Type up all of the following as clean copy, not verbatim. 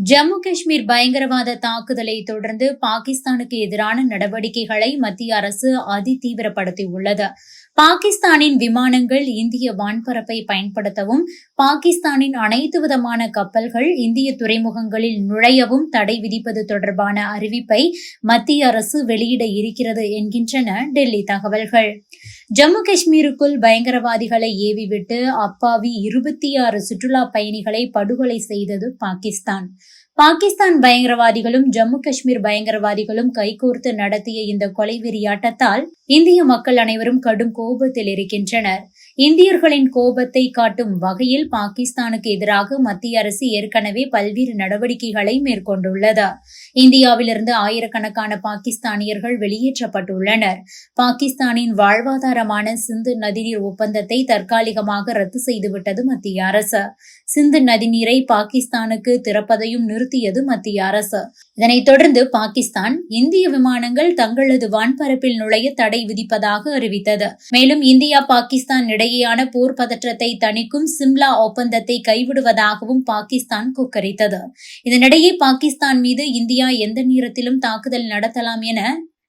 ஜம்மு காஷ்மீர் பயங்கரவாத தாக்குதலை தொடர்ந்து பாகிஸ்தானுக்கு எதிரான நடவடிக்கைகளை மத்திய அரசு அதிதீவிரப்படுத்தியுள்ளது. பாகிஸ்தானின் விமானங்கள் இந்திய வான்பரப்பை பயன்படுத்தவும், பாகிஸ்தானின் அனைத்து விதமான கப்பல்கள் இந்திய துறைமுகங்களில் நுழையவும் தடை விதிப்பது தொடர்பான அறிவிப்பை மத்திய அரசு வெளியிட இருக்கிறது என்கின்றன டெல்லி தகவல்கள். ஜம்மு காஷ்மீருக்குள் பயங்கரவாதிகளை ஏவிவிட்டு அப்பாவி 26 சுற்றுலா பயணிகளை படுகொலை செய்தது பாகிஸ்தான். பாகிஸ்தான் பயங்கரவாதிகளும் ஜம்மு காஷ்மீர் பயங்கரவாதிகளும் கைகோர்த்து நடத்திய இந்த கொலை வெறியாட்டத்தால் இந்திய மக்கள் அனைவரும் கடும் கோபத்தில் இருக்கின்றனர். இந்தியர்களின் கோபத்தை காட்டும் வகையில் பாகிஸ்தானுக்கு எதிராக மத்திய அரசு ஏற்கனவே பல்வேறு நடவடிக்கைகளை மேற்கொண்டுள்ளது. இந்தியாவிலிருந்து ஆயிரக்கணக்கான பாகிஸ்தானியர்கள் வெளியேற்றப்பட்டுள்ளனர். பாகிஸ்தானின் வாழ்வாதாரமான சிந்து நதிநீர் ஒப்பந்தத்தை தற்காலிகமாக ரத்து செய்துவிட்டது மத்திய அரசு. சிந்து நதிநீரை பாகிஸ்தானுக்கு திறப்பதையும் நிறுத்தியது மத்திய அரசு. இதனைத் தொடர்ந்து பாகிஸ்தான் இந்திய விமானங்கள் தங்களது வான்பரப்பில் நுழைய தடை விதிப்பதாக அறிவித்தது. மேலும் இந்தியா பாகிஸ்தான் இடையேயான போர் பதற்றத்தை தணிக்கும் சிம்லா ஒப்பந்தத்தை கைவிடுவதாகவும் பாகிஸ்தான் கொக்கரித்தது. இதனிடையே பாகிஸ்தான் மீது இந்தியா எந்த நேரத்திலும் தாக்குதல் நடத்தலாம் என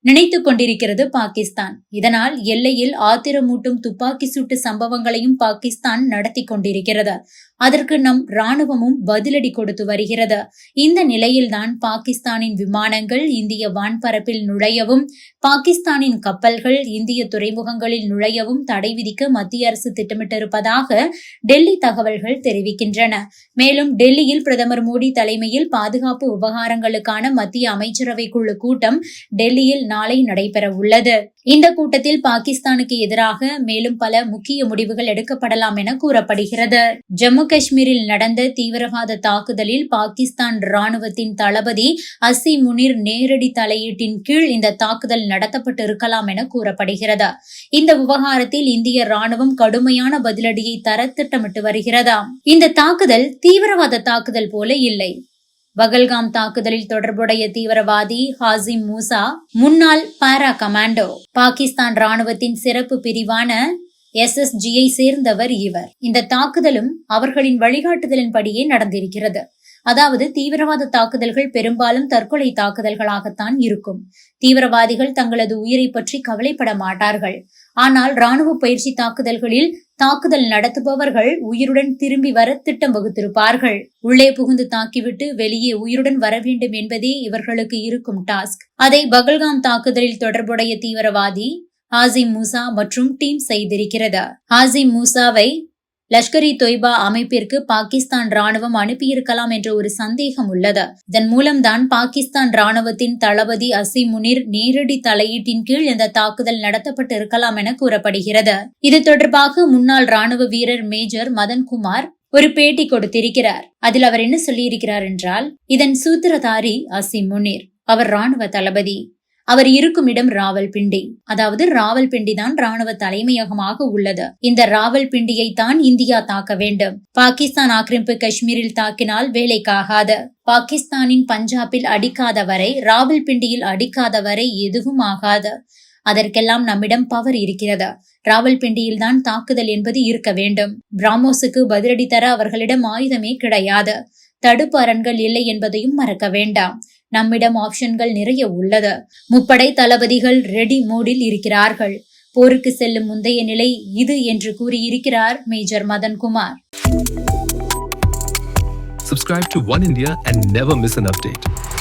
நினைத்துக் கொண்டிருக்கிறது பாகிஸ்தான். இதனால் எல்லையில் ஆத்திரமூட்டும் துப்பாக்கி சூட்டு சம்பவங்களையும் பாகிஸ்தான் நடத்தி கொண்டிருக்கிறது. அதற்கு நம் ராணுவமும் பதிலடி கொடுத்து வருகிறது. இந்த நிலையில்தான் பாகிஸ்தானின் விமானங்கள் இந்திய வான்பரப்பில் நுழையவும், பாகிஸ்தானின் கப்பல்கள் இந்திய துறைமுகங்களில் நுழையவும் தடை விதிக்க மத்திய அரசு திட்டமிட்டிருப்பதாக டெல்லி தகவல்கள் தெரிவிக்கின்றன. மேலும் டெல்லியில் பிரதமர் மோடி தலைமையில் பாதுகாப்பு விவகாரங்களுக்கான மத்திய அமைச்சரவை குழு கூட்டம் டெல்லியில் நாளை நடைபெற உள்ளது. இந்த கூட்டத்தில் பாகிஸ்தானுக்கு எதிராக மேலும் பல முக்கிய முடிவுகள் எடுக்கப்படலாம் என கூறப்படுகிறது. ஜம்மு காஷ்மீரில் நடந்த தீவிரவாத தாக்குதலில் பாகிஸ்தான் ராணுவத்தின் தளபதி அசீம் முனீர் நேரடி தலையீட்டின் கீழ் இந்த தாக்குதல் நடத்தப்பட்டு இருக்கலாம் என கூறப்படுகிறது. இந்த விவகாரத்தில் இந்திய ராணுவம் கடுமையான பதிலடியை தர திட்டமிட்டு வருகிறது. இந்த தாக்குதல் தீவிரவாத தாக்குதல் போல இல்லை. பகல்காம் தாக்குதலில் தொடர்புடைய தீவிரவாதி ஹாசிம் மூசா முன்னாள் பாரா கமாண்டோ, பாகிஸ்தான் ராணுவத்தின் சிறப்பு பிரிவான SSGயை சேர்ந்தவர் இவர். இந்த தாக்குதலும் அவர்களின் வழிகாட்டுதலின்படியே நடந்திருக்கிறது. அதாவது தீவிரவாத தாக்குதல்கள் பெரும்பாலும் தற்கொலை தாக்குதல்களாகத்தான் இருக்கும். தீவிரவாதிகள் தங்களது உயிரை பற்றி கவலைப்பட மாட்டார்கள். ஆனால் ராணுவ பயிற்சி தாக்குதல்களில் தாக்குதல் நடத்துபவர்கள் உயிருடன் திரும்பி வர திட்டம் வகுத்திருப்பார்கள். உள்ளே புகுந்து தாக்கிவிட்டு வெளியே உயிருடன் வர வேண்டும் என்பதே இவர்களுக்கு இருக்கும் டாஸ்க். அதை பகல்காம் தாக்குதலில் தொடர்புடைய தீவிரவாதி ஹாசிம் மூசா மற்றும் டீம் செய்திருக்கிறது. ஹாசிம் மூசாவை லஷ்கர்-இ-தொய்பா அமைப்பிற்கு பாகிஸ்தான் ராணுவம் அனுப்பியிருக்கலாம் என்ற ஒரு சந்தேகம் உள்ளது. இதன் மூலம்தான் பாகிஸ்தான் ராணுவத்தின் தளபதி அசீம் முனீர் நேரடி தலையீட்டின் கீழ் இந்த தாக்குதல் நடத்தப்பட்டு இருக்கலாம் என கூறப்படுகிறது. இது தொடர்பாக முன்னாள் ராணுவ வீரர் மேஜர் மதன்குமார் ஒரு பேட்டி கொடுத்திருக்கிறார். அதில் அவர் என்ன சொல்லியிருக்கிறார் என்றால், இதன் சூத்திரதாரி அசீம் முனீர். அவர் ராணுவ தளபதி. அவர் இருக்கும் இடம் ராவல்பிண்டி. அதாவது ராவல்பிண்டி தான் ராணுவ தலைமையகமாக உள்ளது. இந்த ராவல்பிண்டியை தான் இந்தியா தாக்க வேண்டும். பாகிஸ்தான் ஆக்கிரமிப்பு காஷ்மீரில் தாக்கினால் வேலைக்காகாது. பாகிஸ்தானின் பஞ்சாபில் அடிக்காத வரை, ராவல்பிண்டியில் அடிக்காத வரை எதுவும் ஆகாது. அதற்கெல்லாம் நம்மிடம் பவர் இருக்கிறது. ராவல்பிண்டியில் தான் தாக்குதல் என்பது இருக்க வேண்டும். பிராமோஸுக்கு பதிலடி தர அவர்களிடம் ஆயுதமே கிடையாது. தடுப்பு அரண்கள் இல்லை என்பதையும் மறக்க வேண்டாம். நம்மிடம் ஆப்ஷன்கள் நிறைய உள்ளது. முப்படை தளபதிகள் ரெடி மோடில் இருக்கிறார்கள். போருக்கு செல்லும் முந்தைய நிலை இது என்று கூறியிருக்கிறார் major Madankumar. Subscribe to One India and never miss an update.